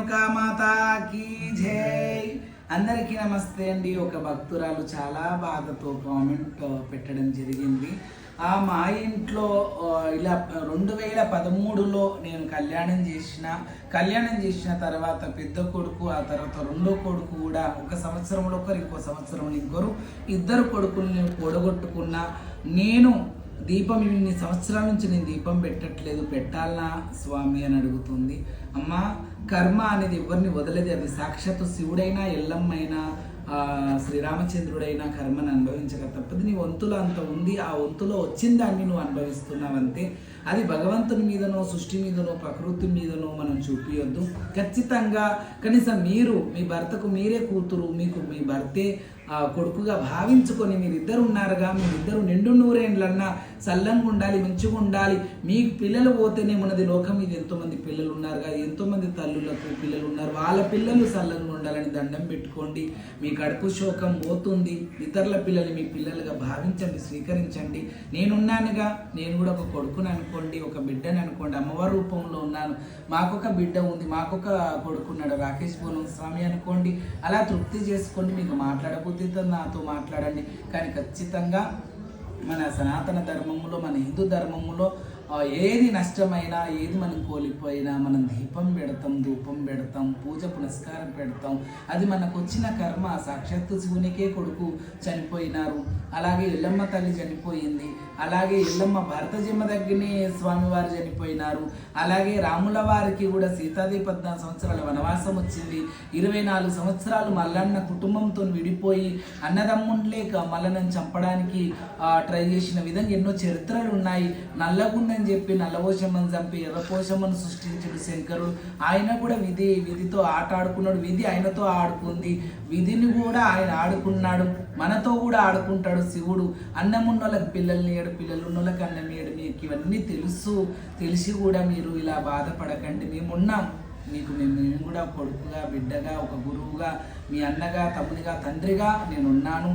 రేణుకామాతాకి జై. అందరికీ నమస్తే అండి. ఒక భక్తురాలు చాలా బాధతో కామెంట్ పెట్టడం జరిగింది. మా ఇంట్లో ఇలా 2013లో నేను కళ్యాణం చేసిన తర్వాత పెద్ద కొడుకు, ఆ తర్వాత రెండో కొడుకు కూడా ఒక సంవత్సరంలో ఒకరు, ఇంకో సంవత్సరంలో ఇంకొరు, ఇద్దరు కొడుకుల్ని పొడగొట్టుకున్న నేను దీపం ఇన్ని సంవత్సరాల నుంచి నేను దీపం పెట్టట్లేదు, పెట్టాలనా స్వామి అని అడుగుతుంది. అమ్మ, కర్మ అనేది ఎవరిని వదలది. అది సాక్షాత్తు శివుడైనా, ఎల్లమ్మైనా, శ్రీరామచంద్రుడైనా కర్మను అనుభవించక తప్పదు. నీ వంతులో అంత ఉంది, ఆ వంతులో వచ్చిన దాన్ని నువ్వు అనుభవిస్తున్నావంతే. అది భగవంతుని మీదనో, సృష్టి మీదనో, ప్రకృతి మీదనో మనం చూపించొద్దు. ఖచ్చితంగా కనీసం మీరు మీ భర్తకు మీరే కూతురు, మీకు మీ భర్తే కొడుకుగా భావించుకొని మీరిద్దరు ఉన్నారుగా, మీరిద్దరు నిండు నూరేండ్లన్నా చల్లంగా ఉండాలి, మంచిగా ఉండాలి. మీకు పిల్లలు పోతేనే ఉన్నది లోకం మీద. ఎంతోమంది పిల్లలు ఉన్నారుగా, ఎంతోమంది తల్లులకు పిల్లలు ఉన్నారు, వాళ్ళ పిల్లలు చల్లంగా ఉండాలని దండం పెట్టుకోండి. మీ కడుపు శోకం పోతుంది. ఇతరుల పిల్లలు మీ పిల్లలుగా భావించండి, స్వీకరించండి. నేనున్నానుగా, నేను కూడా ఒక కొడుకుని అనుకోండి, ఒక బిడ్డని అనుకోండి. అమ్మవారి రూపంలో ఉన్నాను, మాకొక బిడ్డ ఉంది, మాకొక కొడుకున్నాడు, రాకేష్ బోనం స్వామి అనుకోండి. అలా తృప్తి చేసుకోండి. మీకు మాట్లాడకపోతే నాతో మాట్లాడండి. కానీ ఖచ్చితంగా మన సనాతన ధర్మములో, మన హిందూ ధర్మములో ఏది నష్టమైనా, ఏది మనం కోల్పోయినా మనం దీపం పెడతాం, ధూపం పెడతాం, పూజ పునస్కారం పెడతాం. అది మనకు వచ్చిన కర్మ. సాక్షాత్తు శివునికే కొడుకు చనిపోయినారు, అలాగే ఎల్లమ్మ తల్లి చనిపోయింది, అలాగే ఎల్లమ్మ భర్త జన్మ దగ్గరనే స్వామివారు చనిపోయినారు, అలాగే రాముల వారికి కూడా సీతాదేవి 14 సంవత్సరాల వనవాసం వచ్చింది. 24 సంవత్సరాలు మల్లన్న కుటుంబంతో విడిపోయి అన్నదమ్ముండ్లేక మల్లన్నను చంపడానికి ట్రై చేసిన విధంగా ఎన్నో చరిత్రలు ఉన్నాయి. నల్లగుండని చెప్పి నల్లపోషమ్మను చంపి ఎర్రపోషమ్మను సృష్టించిన శంకరుడు. ఆయన కూడా విధితో ఆట ఆడుకున్నాడు, విధి ఆయనతో ఆడుకుంది, విధిని కూడా ఆయన ఆడుకున్నాడు, మనతో కూడా ఆడుకుంటాడు శివుడు. అన్నమున్నోళ్ళకి పిల్లల్ని ఏడు, పిల్లలు ఉన్నోళ్ళకి అన్నం ఏడు. మీకు ఇవన్నీ తెలిసి కూడా మీరు ఇలా బాధపడకండి. మేమున్నాం మీకు. మేము కూడా కొడుకుగా, బిడ్డగా, ఒక గురువుగా, మీ అన్నగా, తమ్మునిగా, తండ్రిగా నేనున్నాను.